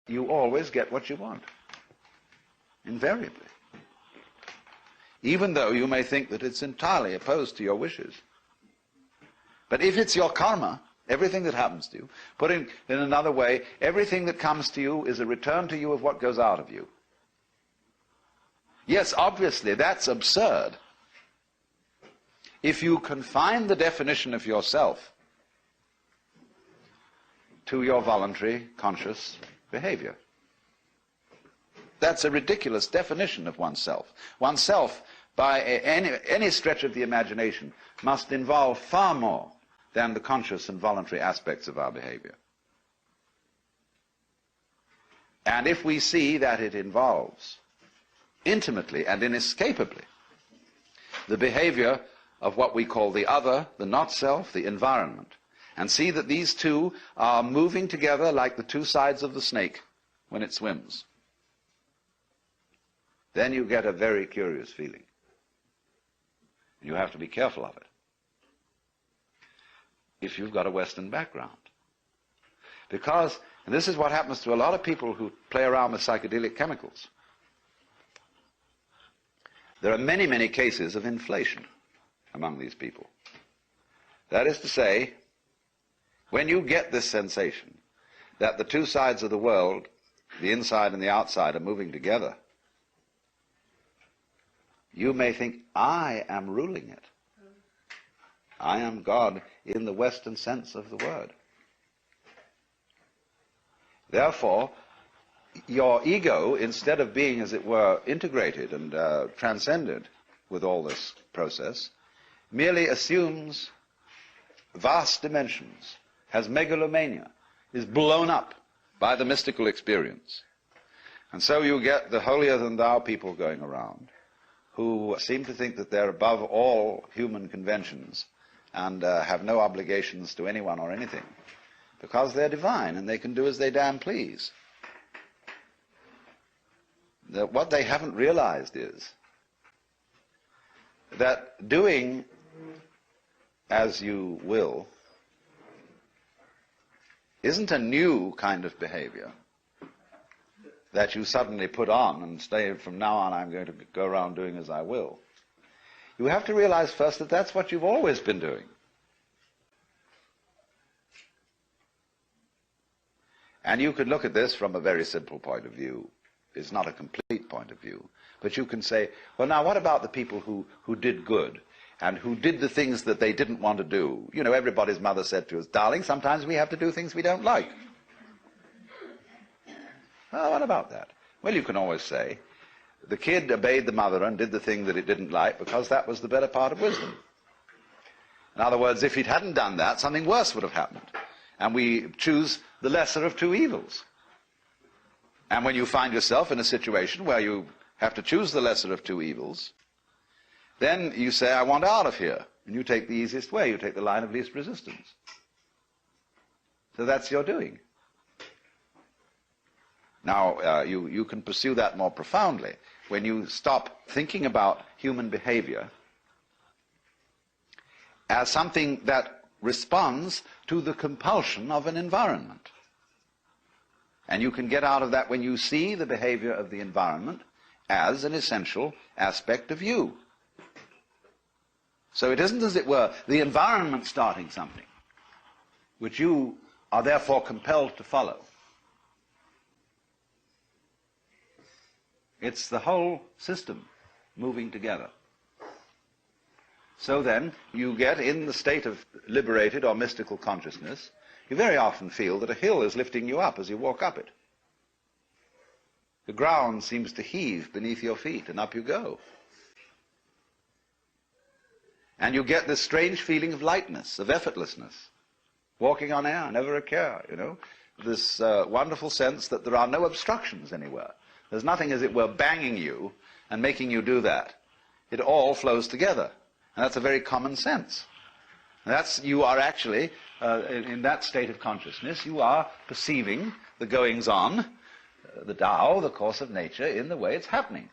you always get what you want, invariably. Even though you may think that it's entirely opposed to your wishes. But if it's your karma, everything that happens to you, put in another way, everything that comes to you is a return to you of what goes out of you. Yes, obviously, that's absurd. If you confine the definition of yourself to your voluntary, conscious behavior. That's a ridiculous definition of oneself. Oneself, by any stretch of the imagination, must involve far more than the conscious and voluntary aspects of our behavior. And if we see that it involves intimately and inescapably the behavior of what we call the other, the not-self, the environment, and see that these two are moving together like the two sides of the snake when it swims, then you get a very curious feeling. You have to be careful of it if you've got a Western background. Because, and this is what happens to a lot of people who play around with psychedelic chemicals, there are many, many cases of inflation among these people. That is to say, when you get this sensation that the two sides of the world, the inside and the outside, are moving together, you may think, I am ruling it. I am God in the Western sense of the word. Therefore, your ego, instead of being, as it were, integrated and transcended with all this process, merely assumes vast dimensions, has megalomania, is blown up by the mystical experience. And so you get the holier-than-thou people going around who seem to think that they're above all human conventions and have no obligations to anyone or anything, because they're divine and they can do as they damn please. What they haven't realized is that doing as you will isn't a new kind of behavior that you suddenly put on and say, from now on I'm going to go around doing as I will. You have to realize first that that's what you've always been doing. And you could look at this from a very simple point of view. It's not a complete point of view. But you can say, well, now what about the people who did good and who did the things that they didn't want to do? You know, everybody's mother said to us, darling, sometimes we have to do things we don't like. Well, what about that? Well, you can always say, the kid obeyed the mother and did the thing that it didn't like because that was the better part of wisdom. In other words, if it hadn't done that, something worse would have happened. And we choose the lesser of two evils. And when you find yourself in a situation where you have to choose the lesser of two evils, then you say, I want out of here. And you take the easiest way. You take the line of least resistance. So that's your doing. Now, you can pursue that more profoundly when you stop thinking about human behavior as something that responds to the compulsion of an environment. And you can get out of that when you see the behavior of the environment as an essential aspect of you. So it isn't, as it were, the environment starting something, which you are therefore compelled to follow. It's the whole system moving together. So then, you get in the state of liberated or mystical consciousness, you very often feel that a hill is lifting you up as you walk up it. The ground seems to heave beneath your feet, and up you go. And you get this strange feeling of lightness, of effortlessness. Walking on air, never a care, you know. This wonderful sense that there are no obstructions anywhere. There's nothing, as it were, banging you and making you do that. It all flows together. And that's a very common sense. That's, you are actually, in that state of consciousness, you are perceiving the goings-on, the Tao, the course of nature, in the way it's happening.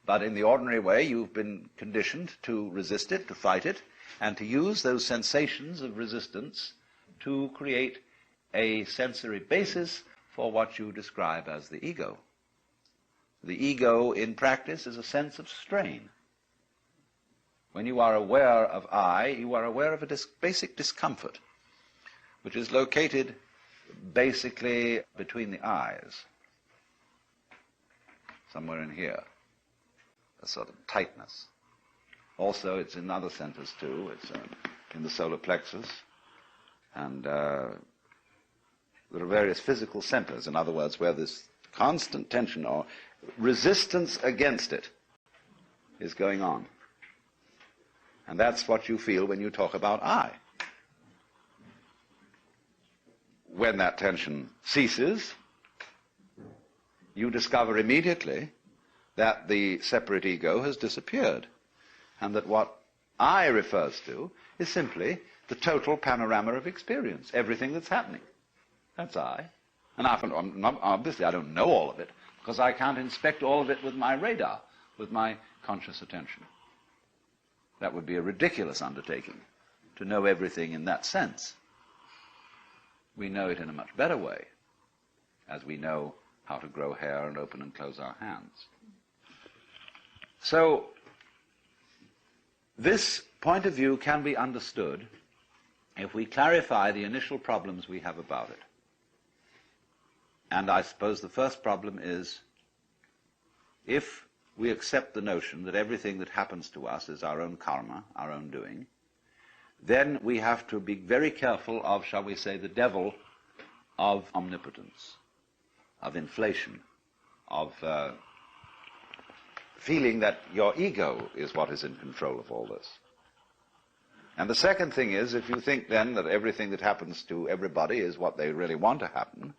But in the ordinary way, you've been conditioned to resist it, to fight it, and to use those sensations of resistance to create a sensory basis for what you describe as the ego. The ego in practice is a sense of strain. When you are aware of I, you are aware of a basic discomfort, which is located basically between the eyes, somewhere in here, a sort of tightness. Also, it's in other centers too. It's in the solar plexus, and there are various physical centers, in other words, where this constant tension or resistance against it is going on. And that's what you feel when you talk about I. When that tension ceases, you discover immediately that the separate ego has disappeared, and that what I refers to is simply the total panorama of experience, everything that's happening. That's I. And obviously I don't know all of it, because I can't inspect all of it with my radar, with my conscious attention. That would be a ridiculous undertaking, to know everything in that sense. We know it in a much better way, as we know how to grow hair and open and close our hands. So, this point of view can be understood if we clarify the initial problems we have about it. And I suppose the first problem is, if we accept the notion that everything that happens to us is our own karma, our own doing, then we have to be very careful of, shall we say, the devil of omnipotence, of inflation, of feeling that your ego is what is in control of all this. And the second thing is, if you think then that everything that happens to everybody is what they really want to happen,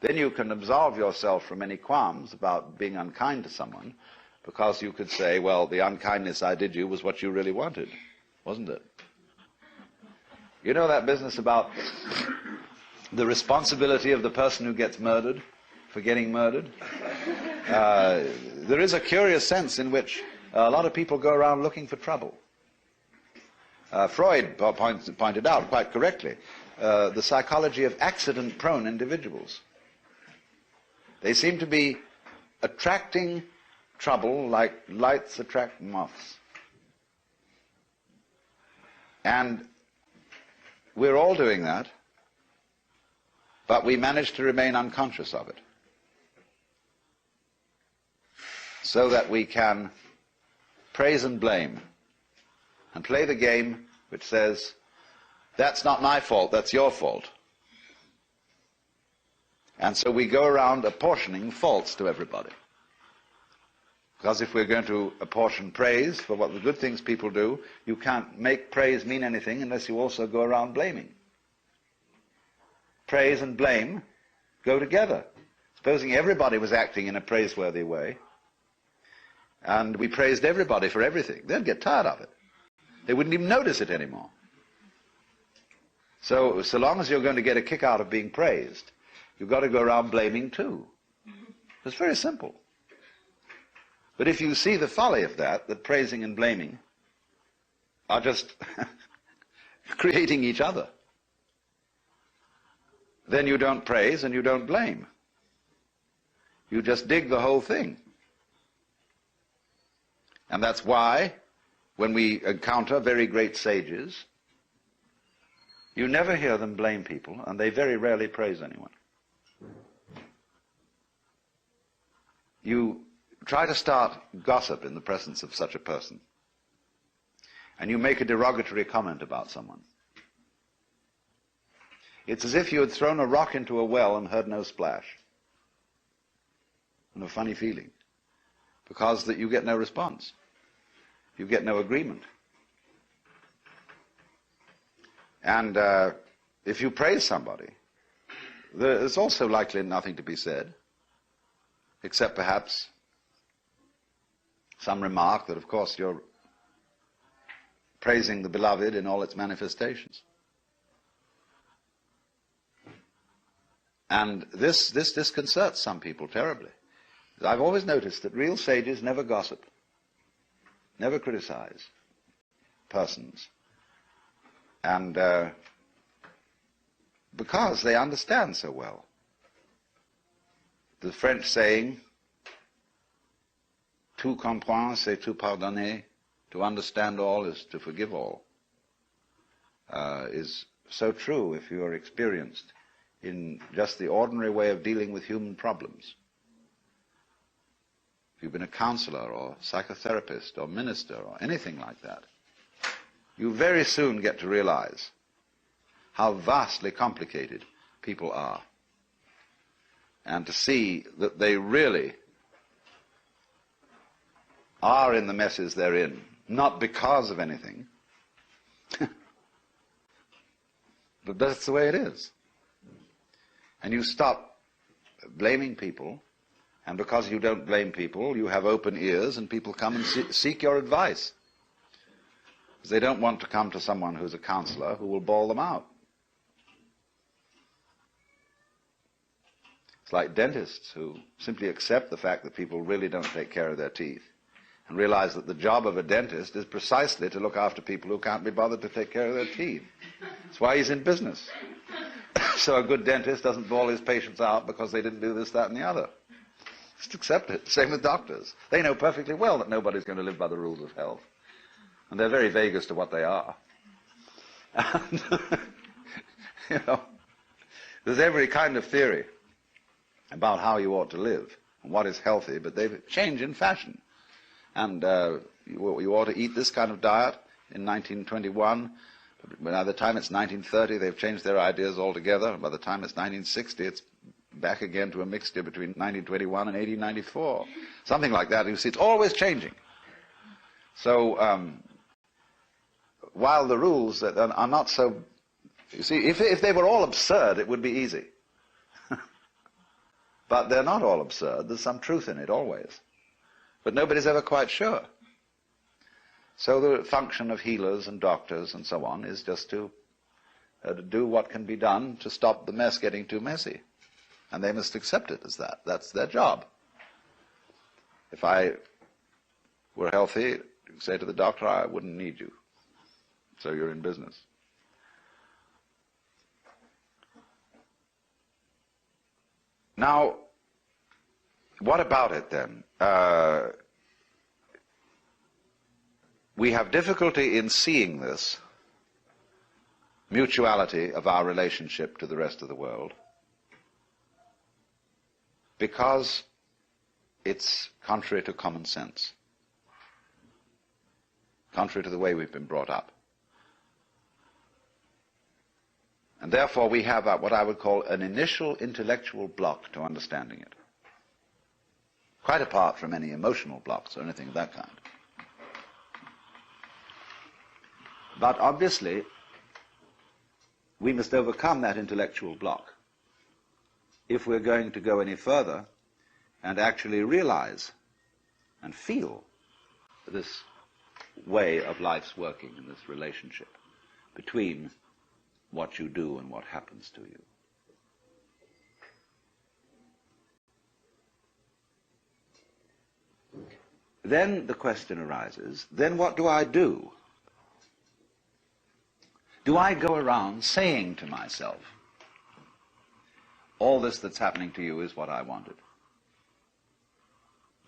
then you can absolve yourself from any qualms about being unkind to someone, because you could say, well, the unkindness I did you was what you really wanted, wasn't it? You know that business about the responsibility of the person who gets murdered for getting murdered? There is a curious sense in which a lot of people go around looking for trouble. Freud pointed out quite correctly the psychology of accident-prone individuals. They seem to be attracting trouble like lights attract moths. And we're all doing that, but we manage to remain unconscious of it, so that we can praise and blame and play the game which says, that's not my fault, that's your fault. And so we go around apportioning faults to everybody. Because if we're going to apportion praise for what the good things people do, you can't make praise mean anything unless you also go around blaming. Praise and blame go together. Supposing everybody was acting in a praiseworthy way, and we praised everybody for everything, they'd get tired of it. They wouldn't even notice it anymore. So long as you're going to get a kick out of being praised, you've got to go around blaming too. It's very simple. But if you see the folly of that praising and blaming are just creating each other, then you don't praise and you don't blame. You just dig the whole thing. And that's why, when we encounter very great sages, you never hear them blame people, and they very rarely praise anyone. You try to start gossip in the presence of such a person, and you make a derogatory comment about someone. It's as if you had thrown a rock into a well and heard no splash. And a funny feeling, because that you get no response. You get no agreement. And if you praise somebody, there's also likely nothing to be said, except perhaps some remark that, of course, you're praising the beloved in all its manifestations. And this disconcerts some people terribly. I've always noticed that real sages never gossip, never criticize persons. And because they understand so well The French saying, tout comprendre, c'est tout pardonner, to understand all is to forgive all, is so true if you are experienced in just the ordinary way of dealing with human problems. If you've been a counselor or psychotherapist or minister or anything like that, you very soon get to realize how vastly complicated people are, and to see that they really are in the messes they're in, not because of anything, but that's the way it is. And you stop blaming people, and because you don't blame people, you have open ears, and people come and seek your advice. Because they don't want to come to someone who's a counselor who will bawl them out. It's like dentists who simply accept the fact that people really don't take care of their teeth, and realize that the job of a dentist is precisely to look after people who can't be bothered to take care of their teeth. That's why he's in business. So a good dentist doesn't bawl his patients out because they didn't do this, that, and the other. Just accept it. Same with doctors. They know perfectly well that nobody's going to live by the rules of health. And they're very vague as to what they are. And, you know, there's every kind of theory about how you ought to live and what is healthy, but they change in fashion. And you ought to eat this kind of diet in 1921. By the time it's 1930, they've changed their ideas altogether. By the time it's 1960, it's back again to a mixture between 1921 and 1894. Something like that. You see, it's always changing. So while the rules that are not so... You see, if they were all absurd, it would be easy. But they're not all absurd. There's some truth in it, always. But nobody's ever quite sure. So the function of healers and doctors and so on is just to do what can be done to stop the mess getting too messy. And they must accept it as that. That's their job. If I were healthy, you'd say to the doctor, I wouldn't need you. So you're in business. Now, what about it then? We have difficulty in seeing this mutuality of our relationship to the rest of the world because it's contrary to common sense, contrary to the way we've been brought up. And therefore we have what I would call an initial intellectual block to understanding it, quite apart from any emotional blocks or anything of that kind. But obviously, we must overcome that intellectual block if we're going to go any further and actually realize and feel this way of life's working in this relationship between what you do and what happens to you. Then the question arises, then what do I do? Do I go around saying to myself, all this that's happening to you is what I wanted?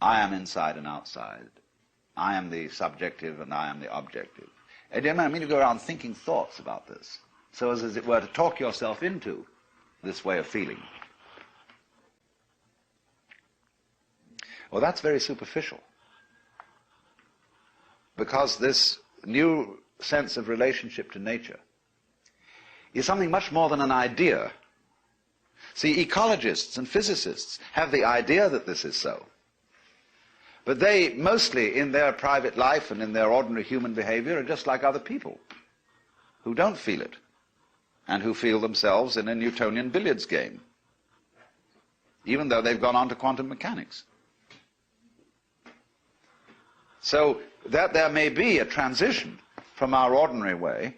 I am inside and outside. I am the subjective and I am the objective. And I mean, you go around thinking thoughts about this, so as it were to talk yourself into this way of feeling. Well, that's very superficial, because this new sense of relationship to nature is something much more than an idea. See, ecologists and physicists have the idea that this is so, but they mostly in their private life and in their ordinary human behavior are just like other people who don't feel it and who feel themselves in a Newtonian billiards game, even though they've gone on to quantum mechanics. So that there may be a transition from our ordinary way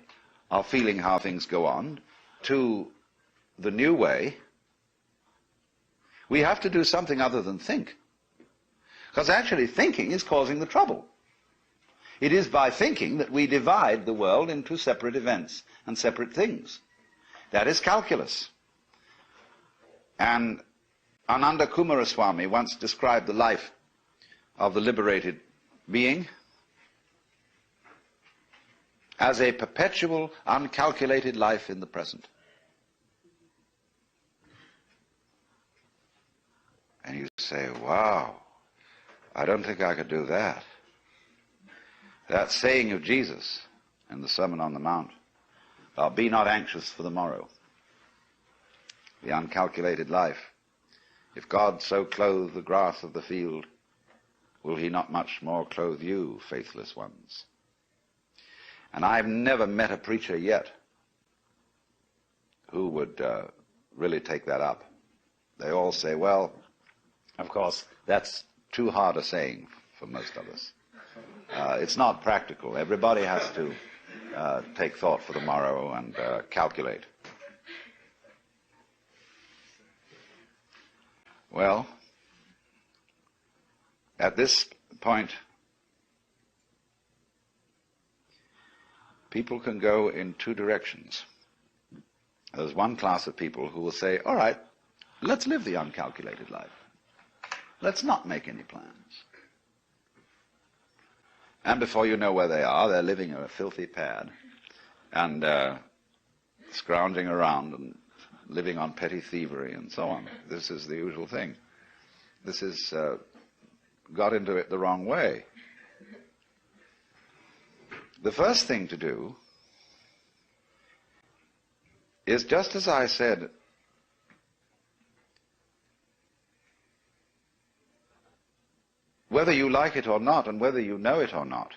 of feeling how things go on to the new way, we have to do something other than think. Because actually thinking is causing the trouble. It is by thinking that we divide the world into separate events and separate things. That is calculus. And Ananda Kumaraswamy once described the life of the liberated being as a perpetual, uncalculated life in the present. And you say, wow, I don't think I could do that. That saying of Jesus in the Sermon on the Mount, be not anxious for the morrow, the uncalculated life. If God so clothe the grass of the field, will he not much more clothe you, faithless ones? And I've never met a preacher yet who would really take that up. They all say, well, of course, that's too hard a saying for most of us. It's not practical. Everybody has to take thought for the morrow and calculate. Well, at this point, people can go in two directions. There's one class of people who will say, all right, let's live the uncalculated life. Let's not make any plans. And before you know where they are, they're living in a filthy pad and scrounging around and living on petty thievery and so on. This is the usual thing. This is got into it the wrong way. The first thing to do is, just as I said, whether you like it or not, and whether you know it or not,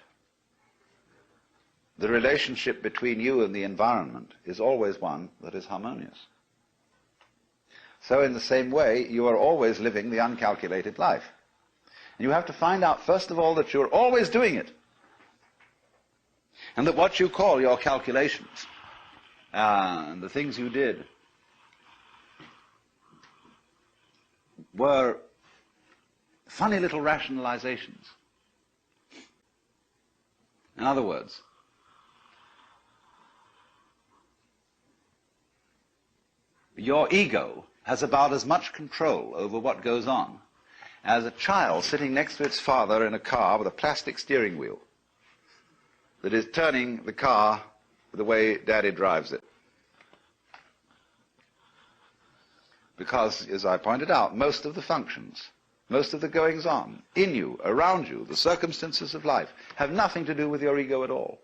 the relationship between you and the environment is always one that is harmonious. So in the same way, you are always living the uncalculated life. And you have to find out, first of all, that you're always doing it. And that what you call your calculations, and the things you did, were funny little rationalizations. In other words, your ego has about as much control over what goes on as a child sitting next to its father in a car with a plastic steering wheel that is turning the car the way Daddy drives it. Because, as I pointed out, most of the functions, most of the goings-on in you, around you, the circumstances of life, have nothing to do with your ego at all.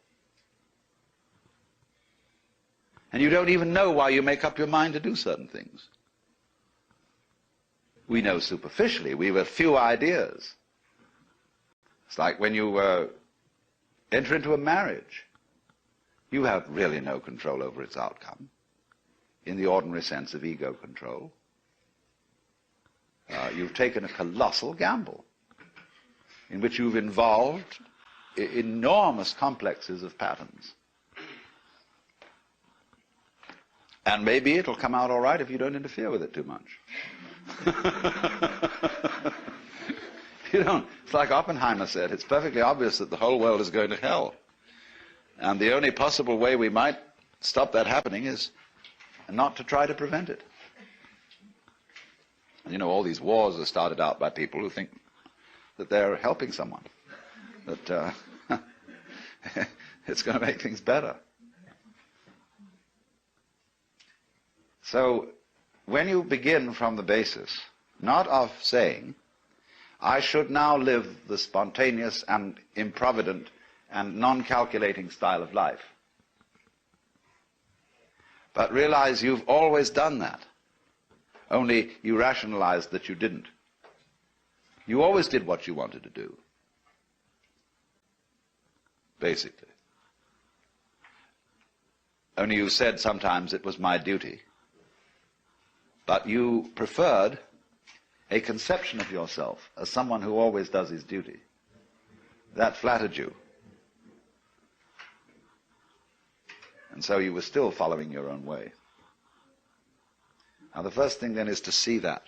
And you don't even know why you make up your mind to do certain things. We know superficially. We have a few ideas. It's like when you enter into a marriage. You have really no control over its outcome, in the ordinary sense of ego control. You've taken a colossal gamble in which you've involved enormous complexes of patterns. And maybe it'll come out all right if you don't interfere with it too much. You don't. It's like Oppenheimer said, it's perfectly obvious that the whole world is going to hell. And the only possible way we might stop that happening is not to try to prevent it. And you know, all these wars are started out by people who think that they're helping someone, that it's going to make things better. So, when you begin from the basis, not of saying, I should now live the spontaneous and improvident and non-calculating style of life, but realize you've always done that, only you rationalized that you didn't. You always did what you wanted to do, basically. Only you said sometimes it was my duty. But you preferred a conception of yourself as someone who always does his duty. That flattered you. And so you were still following your own way. Now the first thing then is to see that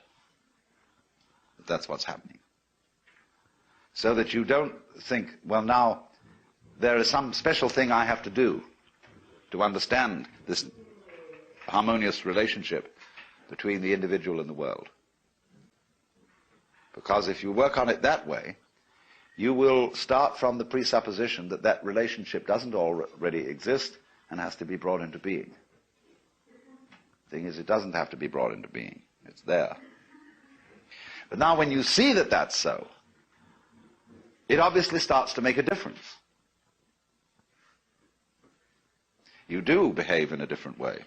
that's what's happening. So that you don't think, well, now there is some special thing I have to do to understand this harmonious relationship between the individual and the world. Because if you work on it that way, you will start from the presupposition that that relationship doesn't already exist and has to be brought into being. The thing is, it doesn't have to be brought into being. It's there. But now when you see that that's so, it obviously starts to make a difference. You do behave in a different way.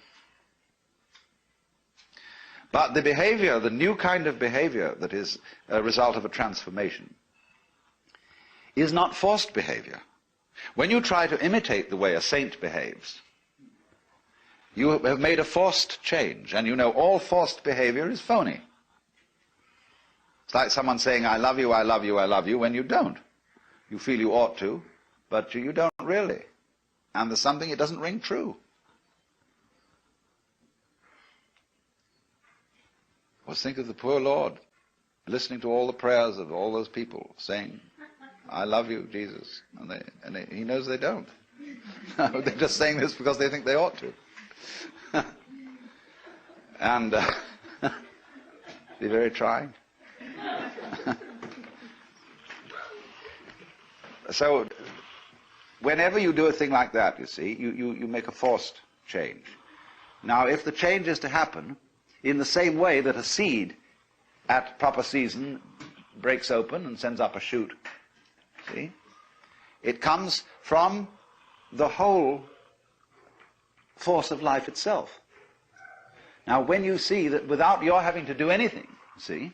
But the behavior, the new kind of behavior that is a result of a transformation, is not forced behavior. When you try to imitate the way a saint behaves, you have made a forced change, and you know all forced behavior is phony. It's like someone saying, I love you, I love you, I love you, when you don't. You feel you ought to, but you don't really. And there's something, it doesn't ring true. Well, think of the poor Lord listening to all the prayers of all those people saying, I love you, Jesus. And he knows they don't. No, they're just saying this because they think they ought to. And be very trying. So, whenever you do a thing like that, you see, you make a forced change. Now, if the change is to happen in the same way that a seed at proper season breaks open and sends up a shoot, see, it comes from the whole force of life itself. Now, when you see that without your having to do anything, see,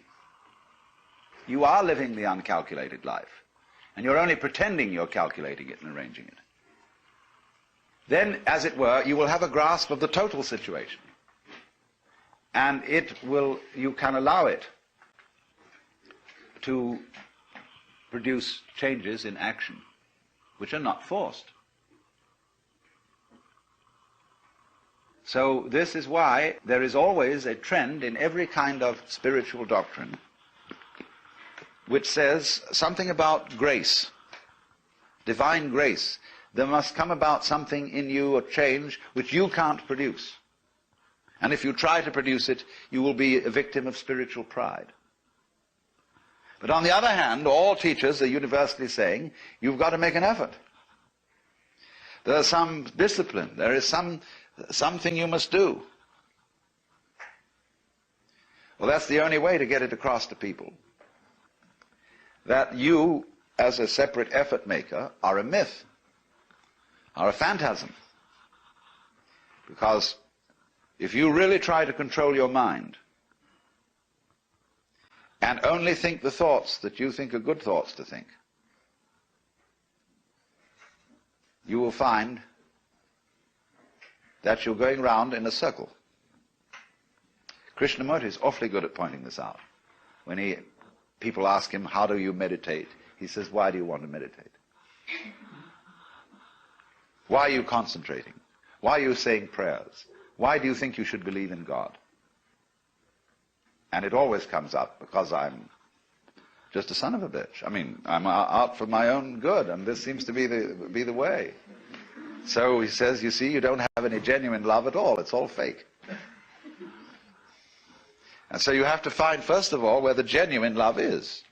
you are living the uncalculated life, and you're only pretending you're calculating it and arranging it, then, as it were, you will have a grasp of the total situation. And you can allow it to produce changes in action, which are not forced. So this is why there is always a trend in every kind of spiritual doctrine which says something about grace, divine grace. There must come about something in you, a change, which you can't produce. And if you try to produce it, you will be a victim of spiritual pride. But on the other hand, all teachers are universally saying, you've got to make an effort. There's some discipline. There is something you must do. Well, that's the only way to get it across to people. That you, as a separate effort maker, are a myth, are a phantasm. Because if you really try to control your mind and only think the thoughts that you think are good thoughts to think, you will find that you're going round in a circle. Krishnamurti is awfully good at pointing this out. When people ask him, how do you meditate? He says, why do you want to meditate? Why are you concentrating? Why are you saying prayers? Why do you think you should believe in God? And it always comes up because I'm just a son of a bitch. I mean, I'm out for my own good, and this seems to be the way. So he says, you see, you don't have any genuine love at all. It's all fake. And so you have to find, first of all, where the genuine love is.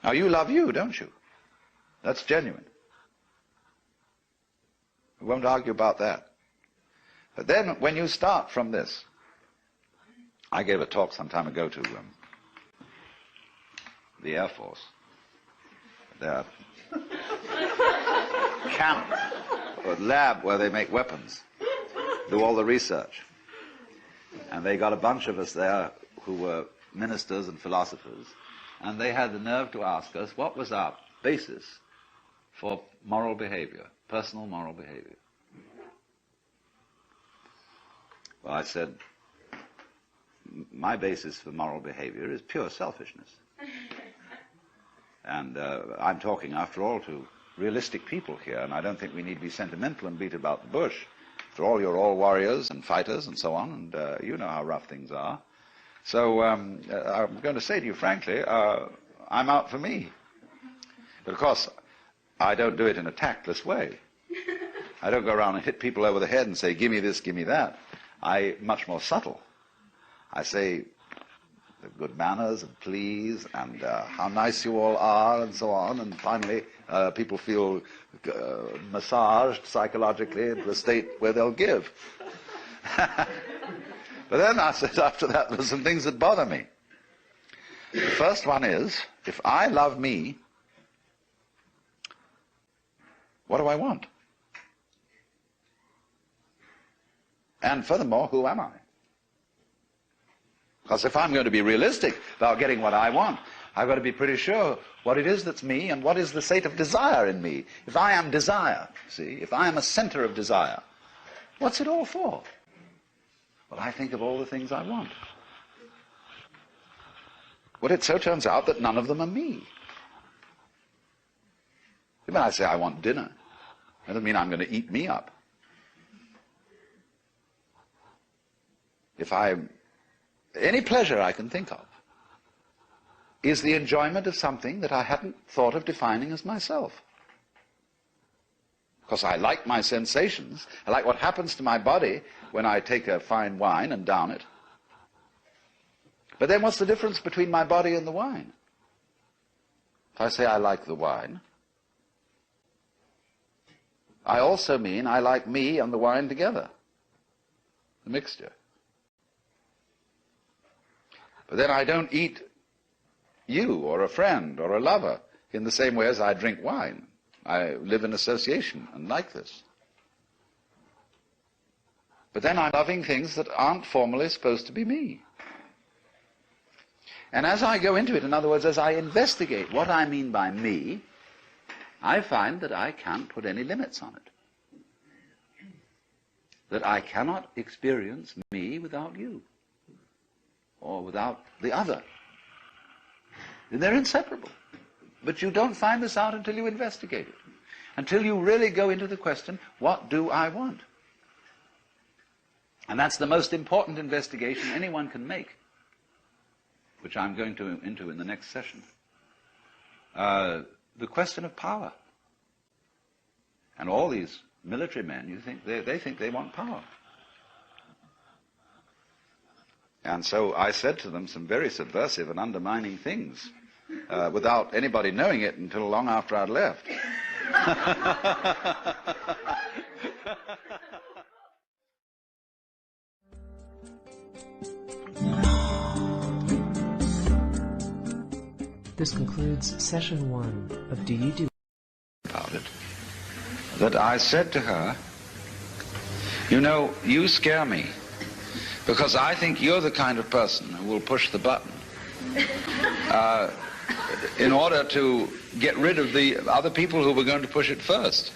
Now, you love you, don't you? That's genuine. We won't argue about that. But then, when you start from this, I gave a talk some time ago to the Air Force. Their camp, or lab where they make weapons, do all the research. And they got a bunch of us there who were ministers and philosophers, and they had the nerve to ask us what was our basis for moral behavior, personal moral behavior. Well, I said, my basis for moral behavior is pure selfishness. And I'm talking, after all, to realistic people here, and I don't think we need to be sentimental and beat about the bush. After all, you're all warriors and fighters and so on, and you know how rough things are. So I'm going to say to you frankly, I'm out for me. But of course, I don't do it in a tactless way. I don't go around and hit people over the head and say, give me this, give me that. I'm much more subtle. I say, the good manners and please and how nice you all are and so on, and finally people feel massaged psychologically into a state where they'll give. But then I said after that there's some things that bother me. The first one is, if I love me, what do I want? And furthermore, who am I? Because if I'm going to be realistic about getting what I want, I've got to be pretty sure what it is that's me and what is the state of desire in me. If I am desire, see, if I am a center of desire, what's it all for? Well, I think of all the things I want. Well, it so turns out that none of them are me. When I say I want dinner, that doesn't mean I'm going to eat me up. Any pleasure I can think of is the enjoyment of something that I hadn't thought of defining as myself. Because I like my sensations, I like what happens to my body when I take a fine wine and down it. But then what's the difference between my body and the wine? If I say I like the wine, I also mean I like me and the wine together, the mixture. But then I don't eat you or a friend or a lover in the same way as I drink wine. I live in association and like this. But then I'm loving things that aren't formally supposed to be me. And as I go into it, in other words, as I investigate what I mean by me, I find that I can't put any limits on it. That I cannot experience me without you, or without the other. And they're inseparable. But you don't find this out until you investigate it, until you really go into the question, what do I want? And that's the most important investigation anyone can make, which I'm going into in the next session. The question of power. And all these military men, they think they want power. And so I said to them some very subversive and undermining things, without anybody knowing it until long after I'd left. This concludes session 1 of Do You Do? About it, that I said to her, you know, you scare me, because I think you're the kind of person who will push the button in order to get rid of the other people who were going to push it first.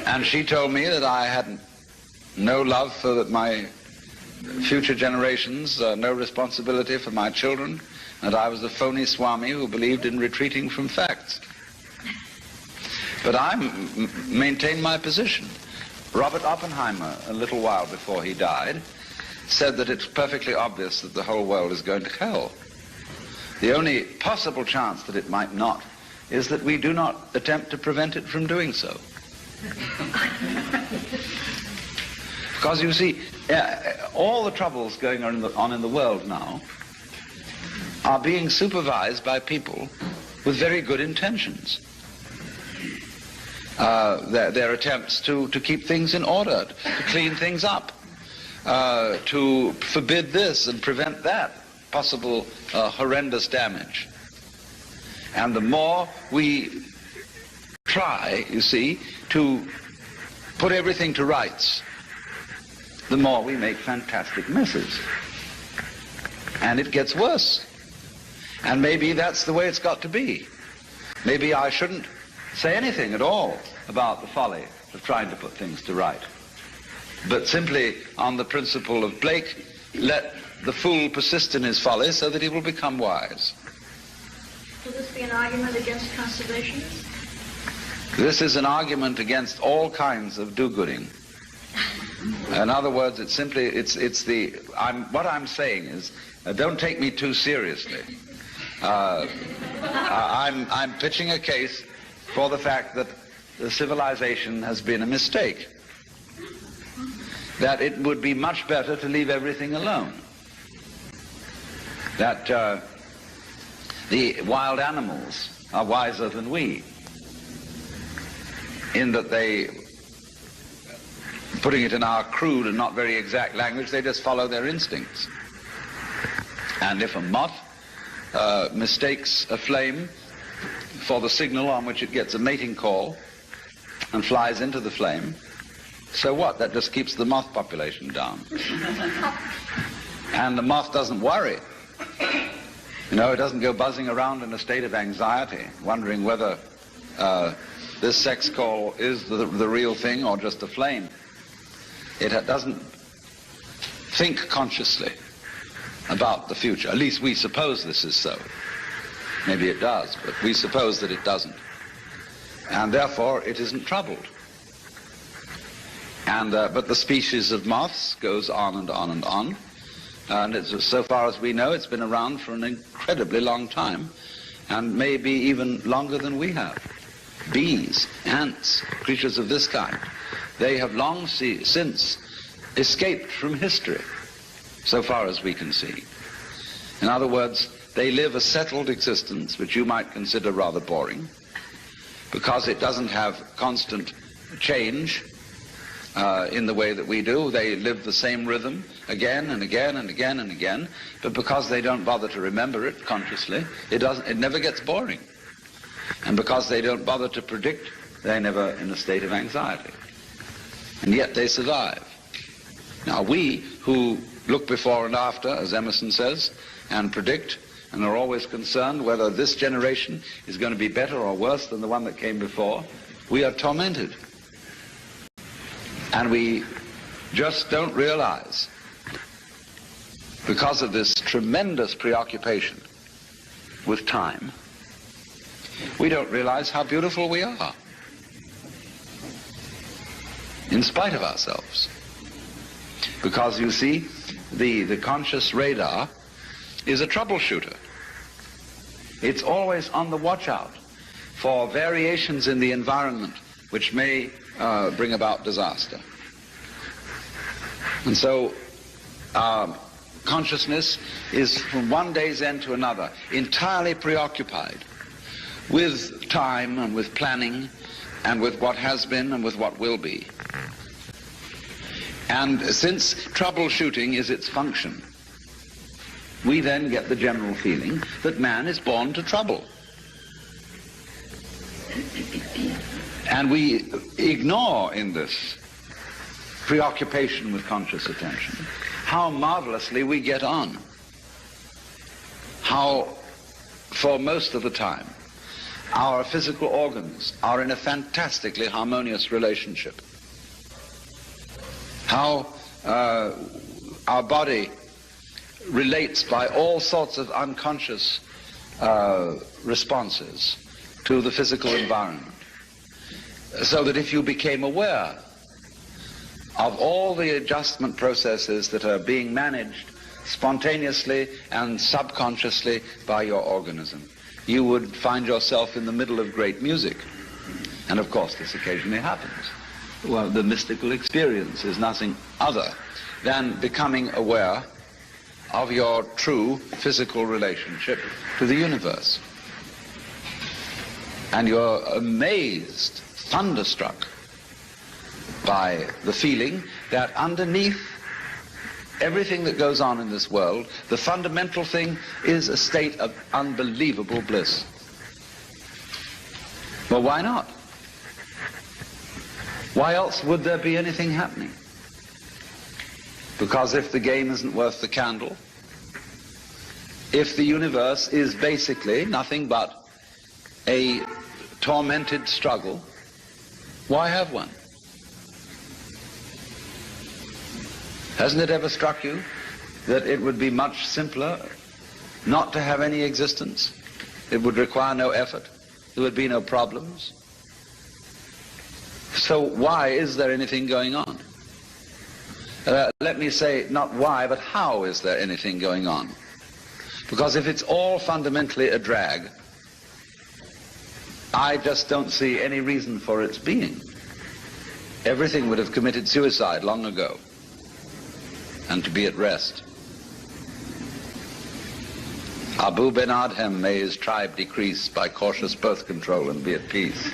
And she told me that I had no love for my future generations, no responsibility for my children, and I was a phony Swami who believed in retreating from facts. But I maintain my position. Robert Oppenheimer, a little while before he died, said that it's perfectly obvious that the whole world is going to hell. The only possible chance that it might not is that we do not attempt to prevent it from doing so. Because you see, all the troubles going on in the world now are being supervised by people with very good intentions. Their attempts to keep things in order, to clean things up, to forbid this and prevent that possible horrendous damage. And the more we try, you see, to put everything to rights, the more we make fantastic messes. And it gets worse. And maybe that's the way it's got to be. Maybe I shouldn't say anything at all about the folly of trying to put things to right, but simply on the principle of Blake, let the fool persist in his folly so that he will become wise. Will this be an argument against conservationists? This is an argument against all kinds of do-gooding. In other words, what I'm saying is, don't take me too seriously. I'm pitching a case for the fact that the civilization has been a mistake. that it would be much better to leave everything alone. That the wild animals are wiser than we, in that they, putting it in our crude and not very exact language, they just follow their instincts. And if a moth mistakes a flame for the signal on which it gets a mating call and flies into the flame, so what? That just keeps the moth population down. And the moth doesn't worry. You know, it doesn't go buzzing around in a state of anxiety, wondering whether this sex call is the real thing or just a flame. It doesn't think consciously about the future. At least we suppose this is so. Maybe it does, but we suppose that it doesn't. And therefore it isn't troubled. And but the species of moths goes on and on and on. And it's, so far as we know, it's been around for an incredibly long time, and maybe even longer than we have. Bees, ants, creatures of this kind, they have long since escaped from history, so far as we can see. In other words, they live a settled existence, which you might consider rather boring, because it doesn't have constant change in the way that we do. They live the same rhythm again and again and again and again, but because they don't bother to remember it consciously, it never gets boring. And because they don't bother to predict, they're never in a state of anxiety. And yet they survive. Now we, who look before and after, as Emerson says, and predict, and are always concerned whether this generation is going to be better or worse than the one that came before, we are tormented. And we just don't realize, because of this tremendous preoccupation with time, we don't realize how beautiful we are, in spite of ourselves. Because you see, the conscious radar is a troubleshooter. It's always on the watch out for variations in the environment which may bring about disaster. And so consciousness is, from one day's end to another, entirely preoccupied with time and with planning and with what has been and with what will be. And since troubleshooting is its function, we then get the general feeling that man is born to trouble. And we ignore in this preoccupation with conscious attention how marvelously we get on. How, for most of the time, our physical organs are in a fantastically harmonious relationship. How our body relates by all sorts of unconscious responses to the physical environment. So that if you became aware of all the adjustment processes that are being managed spontaneously and subconsciously by your organism, you would find yourself in the middle of great music. And of course this occasionally happens. Well, the mystical experience is nothing other than becoming aware of your true physical relationship to the universe. And you're amazed, thunderstruck by the feeling that underneath everything that goes on in this world, the fundamental thing is a state of unbelievable bliss. Well, why not? Why else would there be anything happening? Because if the game isn't worth the candle, if the universe is basically nothing but a tormented struggle, why have one? Hasn't it ever struck you that it would be much simpler not to have any existence? It would require no effort. There would be no problems. So why is there anything going on? Let me say not why, but how is there anything going on? Because if it's all fundamentally a drag, I just don't see any reason for its being. Everything would have committed suicide long ago. and to be at rest. Abu Ben Adhem, may his tribe decrease by cautious birth control and be at peace.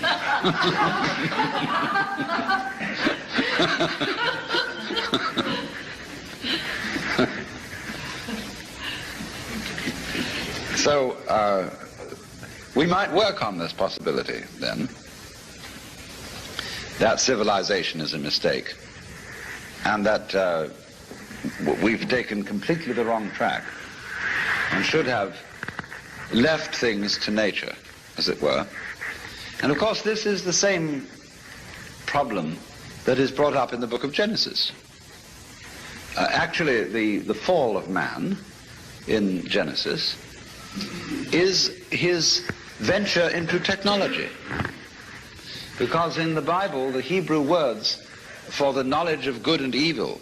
So we might work on this possibility then, that civilization is a mistake, and that we've taken completely the wrong track and should have left things to nature, as it were. And of course this is the same problem that is brought up in the book of Genesis. Actually, the fall of man in Genesis is his venture into technology. Because in the Bible, the Hebrew words for the knowledge of good and evil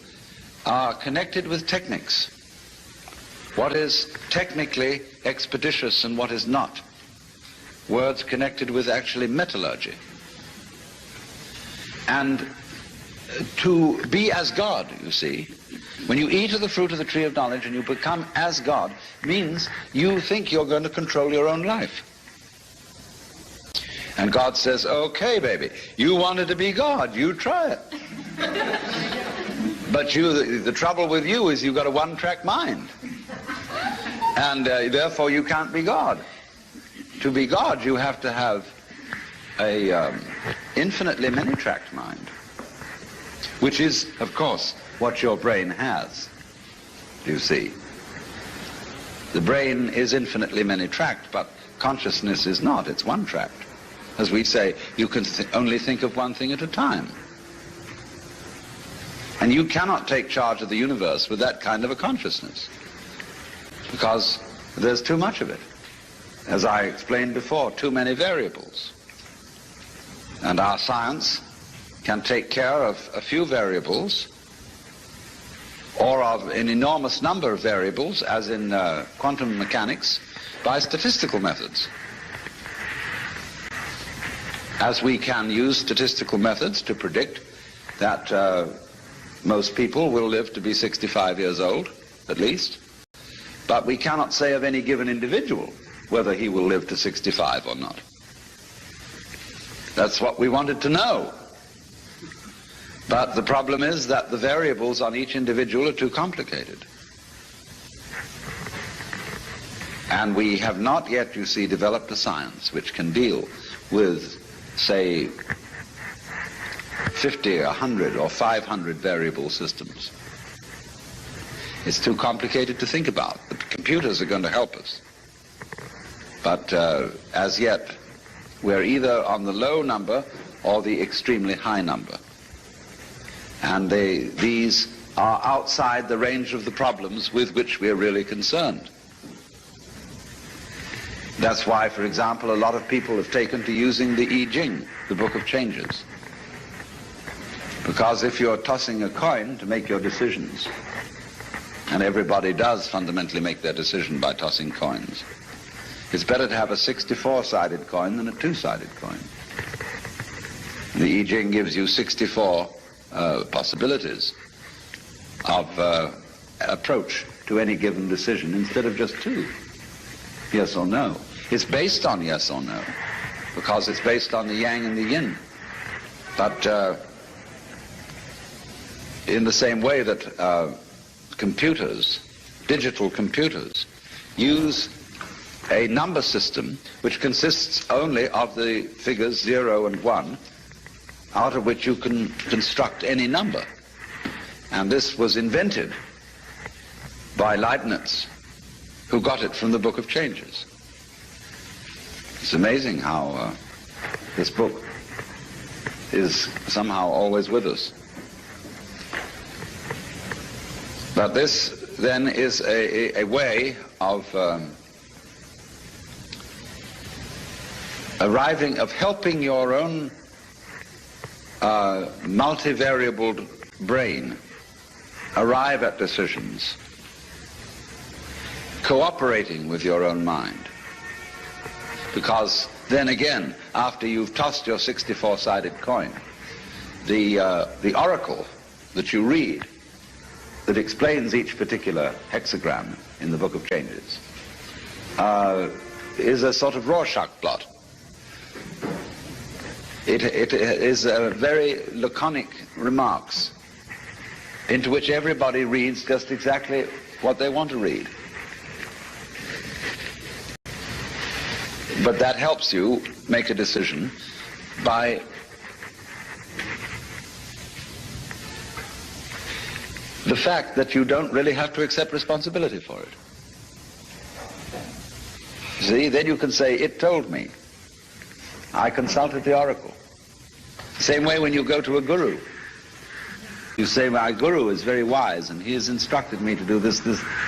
are connected with techniques. What is technically expeditious and what is not. Words connected with actually metallurgy. And to be as God, you see, when you eat of the fruit of the tree of knowledge and you become as God, means you think you're going to control your own life. And God says, okay, baby, you wanted to be God, you try it. But the trouble with you is you've got a one-track mind. And therefore you can't be God. To be God, you have to have a infinitely many-tracked mind, which is, of course, what your brain has, you see. The brain is infinitely many-tracked, but consciousness is not, it's one-tracked. As we say, you can only think of one thing at a time. And you cannot take charge of the universe with that kind of a consciousness, because there's too much of it. As I explained before, too many variables. And our science can take care of a few variables, or of an enormous number of variables, as in quantum mechanics, by statistical methods. As we can use statistical methods to predict that most people will live to be 65 years old, at least, but we cannot say of any given individual whether he will live to 65 or not. That's what we wanted to know. But the problem is that the variables on each individual are too complicated. And we have not yet, you see, developed a science which can deal with, say, 50, 100, or 500 variable systems. It's too complicated to think about. The computers are going to help us. But as yet, we're either on the low number or the extremely high number. And these are outside the range of the problems with which we're really concerned. That's why, for example, a lot of people have taken to using the I Ching, the Book of Changes. Because if you're tossing a coin to make your decisions, and everybody does fundamentally make their decision by tossing coins, it's better to have a 64-sided coin than a two-sided coin. The I Ching gives you 64 possibilities of approach to any given decision instead of just two. Yes or no. It's based on yes or no, because it's based on the yang and the yin. But in the same way that computers, digital computers, use a number system which consists only of the figures 0 and 1, out of which you can construct any number. And this was invented by Leibniz, who got it from the Book of Changes. It's amazing how this book is somehow always with us. But this then is a way of helping your own multivariable brain arrive at decisions, cooperating with your own mind. Because then again, after you've tossed your 64-sided coin, the oracle that you read that explains each particular hexagram in the Book of Changes is a sort of Rorschach blot. It is very laconic remarks into which everybody reads just exactly what they want to read. But that helps you make a decision by the fact that you don't really have to accept responsibility for it. See, then you can say, it told me. I consulted the oracle. Same way when you go to a guru. You say, my guru is very wise and he has instructed me to do this,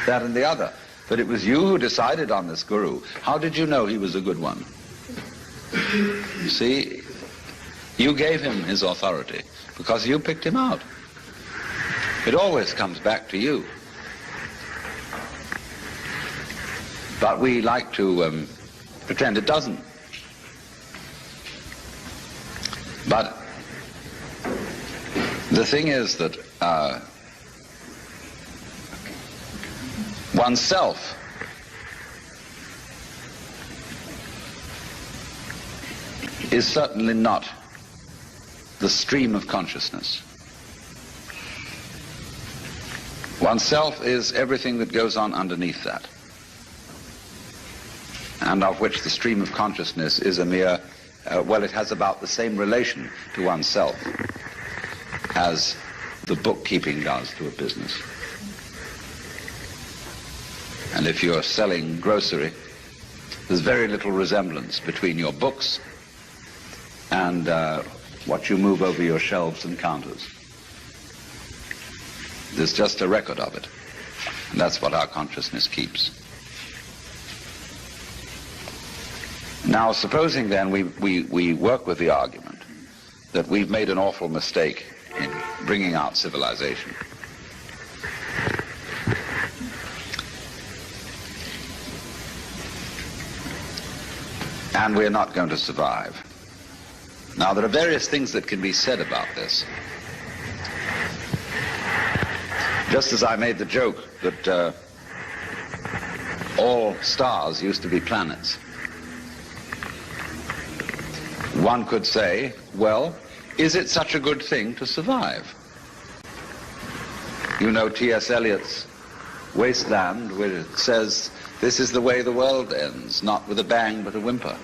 that, and the other. But it was you who decided on this guru. How did you know he was a good one? You see, you gave him his authority because you picked him out. It always comes back to you. But we like to pretend it doesn't. But the thing is that oneself is certainly not the stream of consciousness. Oneself is everything that goes on underneath that, and of which the stream of consciousness is a mere, well, it has about the same relation to oneself as the bookkeeping does to a business. And if you're selling grocery, there's very little resemblance between your books and what you move over your shelves and counters. There's just a record of it. And that's what our consciousness keeps. Now, supposing then we work with the argument that we've made an awful mistake in bringing out civilization. And we're not going to survive. Now, there are various things that can be said about this. Just as I made the joke that all stars used to be planets, one could say, well, is it such a good thing to survive? You know T.S. Eliot's Wasteland, where it says, this is the way the world ends, not with a bang but a whimper.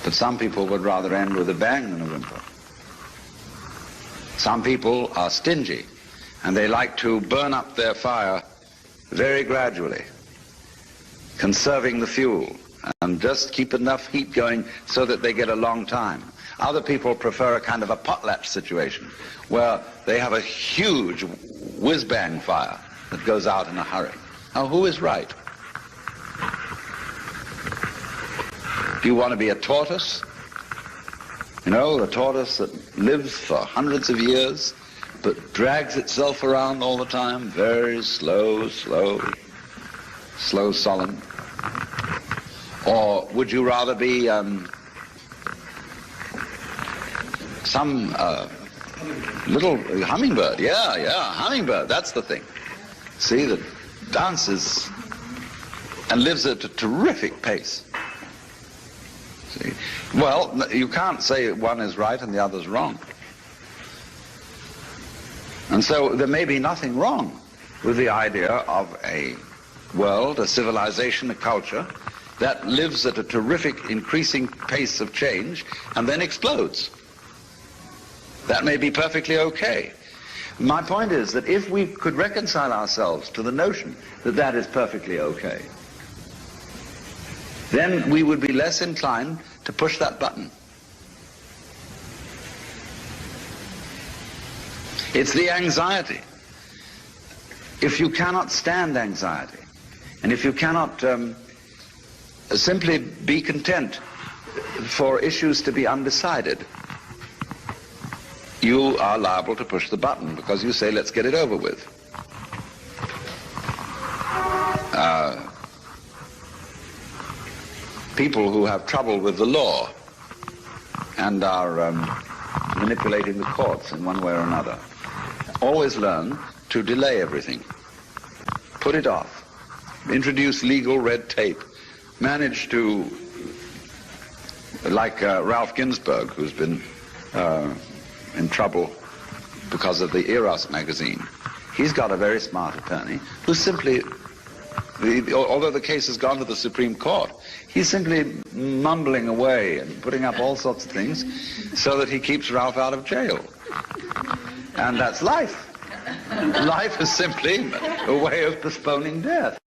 But some people would rather end with a bang than a whimper. Some people are stingy, and they like to burn up their fire very gradually, conserving the fuel, and just keep enough heat going so that they get a long time. Other people prefer a kind of a potlatch situation, where they have a huge whiz-bang fire that goes out in a hurry. Now, who is right? Do you want to be a tortoise? You know, the tortoise that lives for hundreds of years, but drags itself around all the time, very slow, solemn. Or would you rather be some little hummingbird? Yeah, hummingbird, that's the thing. See, that dances and lives at a terrific pace. See? Well, you can't say one is right and the other's wrong. And so there may be nothing wrong with the idea of a world, a civilization, a culture that lives at a terrific increasing pace of change and then explodes. That may be perfectly okay. My point is that if we could reconcile ourselves to the notion that that is perfectly okay, then we would be less inclined to push that button. It's the anxiety. If you cannot stand anxiety, and if you cannot simply be content for issues to be undecided, you are liable to push the button because you say, let's get it over with. People who have trouble with the law and are manipulating the courts in one way or another always learn to delay everything, put it off, introduce legal red tape, manage to, like Ralph Ginsburg, who's been in trouble because of the Eros magazine. He's got a very smart attorney who simply, although the case has gone to the Supreme Court, he's simply mumbling away and putting up all sorts of things so that he keeps Ralph out of jail. And that's life. Life is simply a way of postponing death.